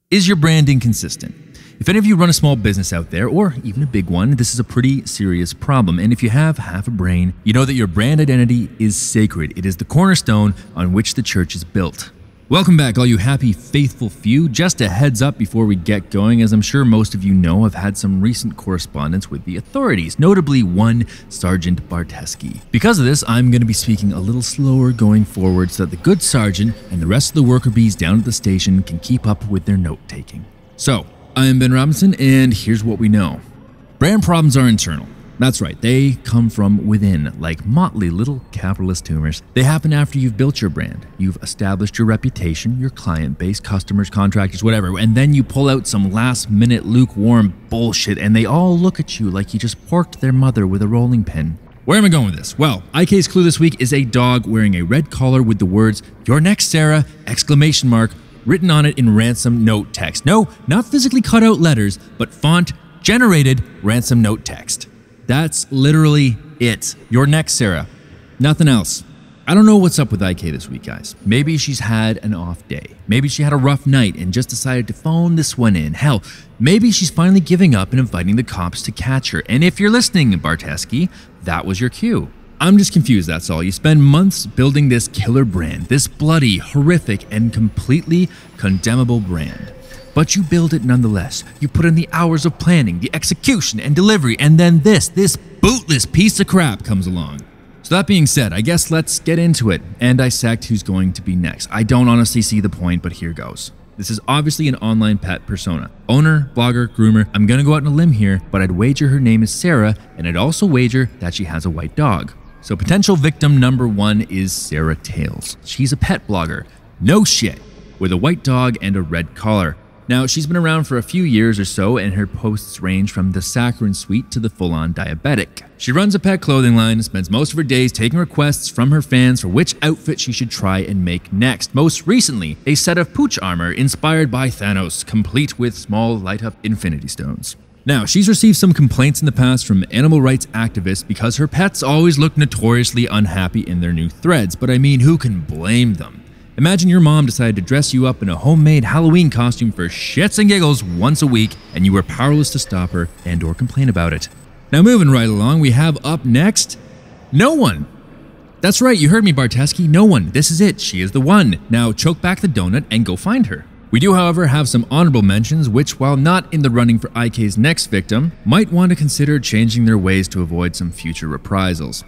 Is your branding consistent? If any of you run a small business out there, or even a big one, this is a pretty serious problem. And if you have half a brain, you know that your brand identity is sacred. It is the cornerstone on which the church is built. Welcome back, all you happy, faithful few. Just a heads up before we get going, as I'm sure most of you know, I've had some recent correspondence with the authorities, notably one Sergeant Barteski. Because of this, I'm going to be speaking a little slower going forward so that the good sergeant and the rest of the worker bees down at the station can keep up with their note-taking. So, I'm Ben Robinson, and here's what we know. Brand problems are internal. That's right, they come from within, like motley little capitalist tumors. They happen after you've built your brand. You've established your reputation, your client base, customers, contractors, whatever, and then you pull out some last-minute lukewarm bullshit and they all look at you like you just porked their mother with a rolling pin. Where am I going with this? Well, IK's clue this week is a dog wearing a red collar with the words, "You're next, Sarah!" exclamation mark, written on it in ransom note text. No, not physically cut out letters, but font-generated ransom note text. That's literally it. You're next, Sarah. Nothing else. I don't know what's up with IK this week, guys. Maybe she's had an off day. Maybe she had a rough night and just decided to phone this one in. Hell, maybe she's finally giving up and inviting the cops to catch her. And if you're listening, Barteski, that was your cue. I'm just confused, that's all. You spend months building this killer brand, this bloody, horrific, and completely condemnable brand. But you build it nonetheless. You put in the hours of planning, the execution and delivery, and then this bootless piece of crap comes along. So that being said, I guess let's get into it and dissect who's going to be next. I don't honestly see the point, but here goes. This is obviously an online pet persona. Owner, blogger, groomer. I'm gonna go out on a limb here, but I'd wager her name is Sarah, and I'd also wager that she has a white dog. So potential victim number one is Sarah Tales. She's a pet blogger. No shit. With a white dog and a red collar. Now, she's been around for a few years or so, and her posts range from the saccharine sweet to the full-on diabetic. She runs a pet clothing line and spends most of her days taking requests from her fans for which outfit she should try and make next. Most recently, a set of pooch armor inspired by Thanos, complete with small light-up infinity stones. Now, she's received some complaints in the past from animal rights activists because her pets always look notoriously unhappy in their new threads, but I mean, who can blame them? Imagine your mom decided to dress you up in a homemade Halloween costume for shits and giggles once a week, and you were powerless to stop her and or complain about it. Now moving right along, we have up next, no one. That's right, you heard me, Barteski, no one. This is it, she is the one. Now choke back the donut and go find her. We do, however, have some honorable mentions which, while not in the running for IK's next victim, might want to consider changing their ways to avoid some future reprisals.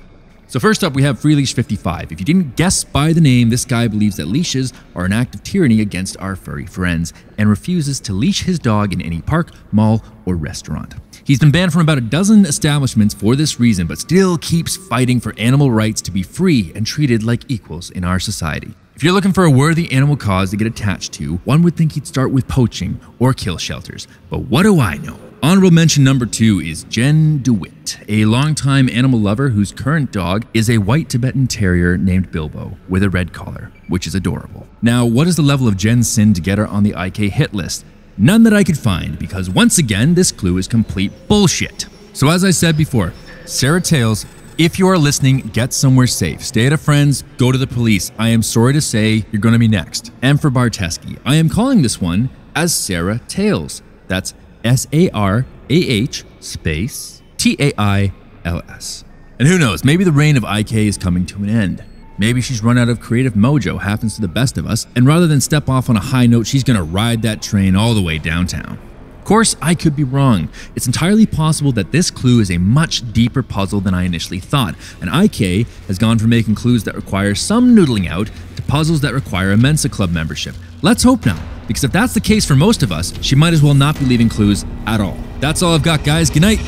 So first up, we have FreeLeash55. If you didn't guess by the name, this guy believes that leashes are an act of tyranny against our furry friends and refuses to leash his dog in any park, mall, or restaurant. He's been banned from about a dozen establishments for this reason, but still keeps fighting for animal rights to be free and treated like equals in our society. If you're looking for a worthy animal cause to get attached to, one would think he'd start with poaching or kill shelters. But what do I know? Honorable mention number 2 is Jen DeWitt, a longtime animal lover whose current dog is a white Tibetan Terrier named Bilbo with a red collar, which is adorable. Now, what is the level of Jen's sin to get her on the IK hit list? None that I could find, because once again, this clue is complete bullshit. So as I said before, Sarah Tales, if you are listening, get somewhere safe. Stay at a friend's, go to the police. I am sorry to say you're going to be next. And for Barteski, I am calling this one as Sarah Tales. That's S-A-R-A-H space T-A-I-L-S. And who knows, maybe the reign of IK is coming to an end. Maybe she's run out of creative mojo, happens to the best of us, and rather than step off on a high note, she's gonna ride that train all the way downtown. Of course, I could be wrong. It's entirely possible that this clue is a much deeper puzzle than I initially thought, and IK has gone from making clues that require some noodling out to puzzles that require a Mensa Club membership. Let's hope not, because if that's the case for most of us, she might as well not be leaving clues at all. That's all I've got, guys. Good night.